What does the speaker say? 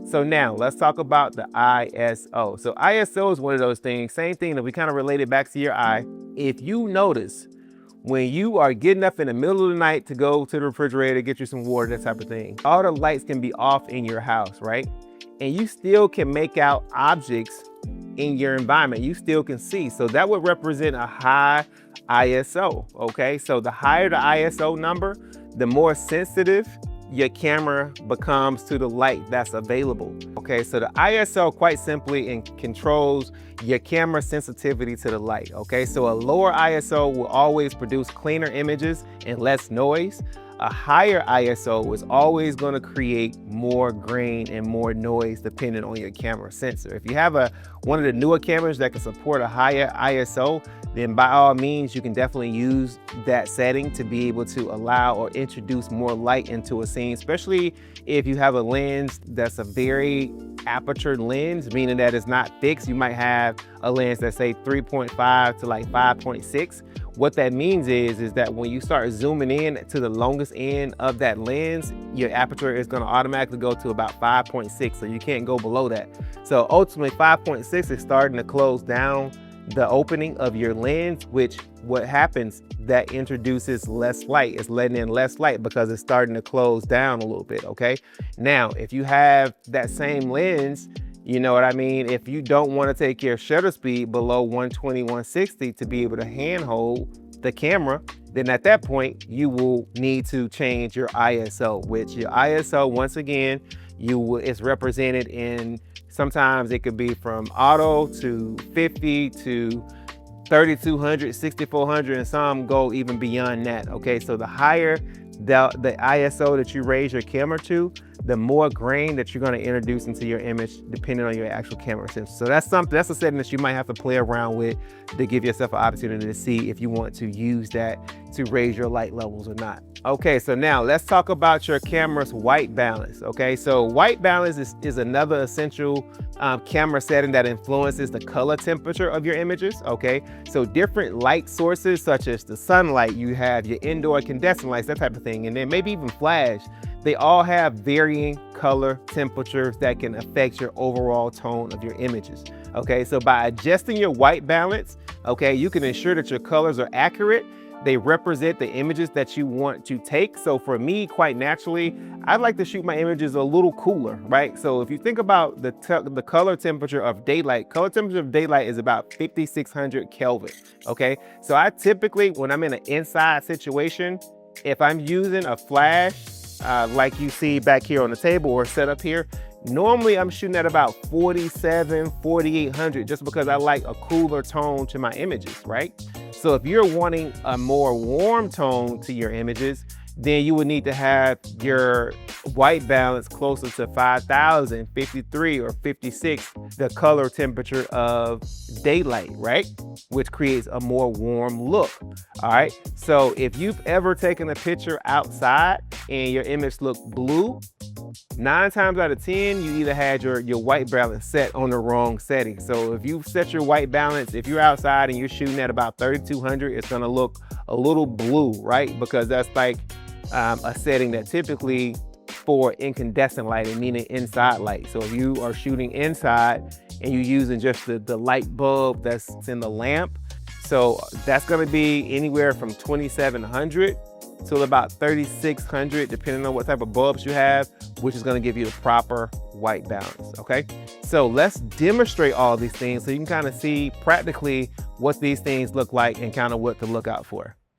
So now let's talk about the ISO. So ISO is one of those things, same thing that we kind of related back to your eye. If you notice, when you are getting up in the middle of the night to go to the refrigerator, get you some water, that type of thing, all the lights can be off in your house, right? And you still can make out objects in your environment. You still can see. So that would represent a high ISO, okay? So the higher the ISO number, the more sensitive your camera becomes to the light that's available. Okay, so the ISO quite simply controls your camera sensitivity to the light. Okay, so a lower ISO will always produce cleaner images and less noise. A higher ISO is always going to create more grain and more noise depending on your camera sensor. If you have one of the newer cameras that can support a higher ISO, then by all means, you can definitely use that setting to be able to allow or introduce more light into a scene, especially if you have a lens that's a very aperture lens, meaning that it's not fixed. You might have a lens that's say 3.5 to like 5.6. What that means is that when you start zooming in to the longest end of that lens, your aperture is going to automatically go to about 5.6, so you can't go below that. So ultimately 5.6 is starting to close down the opening of your lens, which what happens, that introduces less light. It's letting in less light because it's starting to close down a little bit, okay? Now, if you have that same lens, you know what I mean? If you don't want to take your shutter speed below 120, 160 to be able to handhold the camera, then at that point, you will need to change your ISO, which your ISO, once again, it's represented in, sometimes it could be from auto to 50 to 3200, 6400, and some go even beyond that, okay? So the higher the ISO that you raise your camera to, the more grain that you're going to introduce into your image depending on your actual camera sensor. So that's a setting that you might have to play around with to give yourself an opportunity to see if you want to use that to raise your light levels or not. Okay, so now let's talk about your camera's white balance. Okay, so white balance is another essential camera setting that influences the color temperature of your images. Okay, so different light sources such as the sunlight, you have your indoor incandescent lights, that type of thing, and then maybe even flash, they all have varying color temperatures that can affect your overall tone of your images. Okay, so by adjusting your white balance, okay, you can ensure that your colors are accurate. They represent the images that you want to take. So for me, quite naturally, I like to shoot my images a little cooler, right? So if you think about the color temperature of daylight, is about 5600 Kelvin, okay? So I typically, when I'm in an inside situation, if I'm using a flash, like you see back here on the table or set up here, normally I'm shooting at about 47, 4800, just because I like a cooler tone to my images, right? So if you're wanting a more warm tone to your images, then you would need to have your white balance closer to 5000, 53 or 56, the color temperature of daylight, right? Which creates a more warm look, all right? So if you've ever taken a picture outside and your image looked blue, 9 times out of 10, you either had your white balance set on the wrong setting. So if you set your white balance, if you're outside and you're shooting at about 3200, it's gonna look a little blue, right? Because that's like a setting that typically for incandescent lighting, meaning inside light. So if you are shooting inside and you're using just the light bulb that's in the lamp, so that's gonna be anywhere from 2700 to about 3600, depending on what type of bulbs you have, which is gonna give you the proper white balance, okay? So let's demonstrate all these things so you can kind of see practically what these things look like and kind of what to look out for.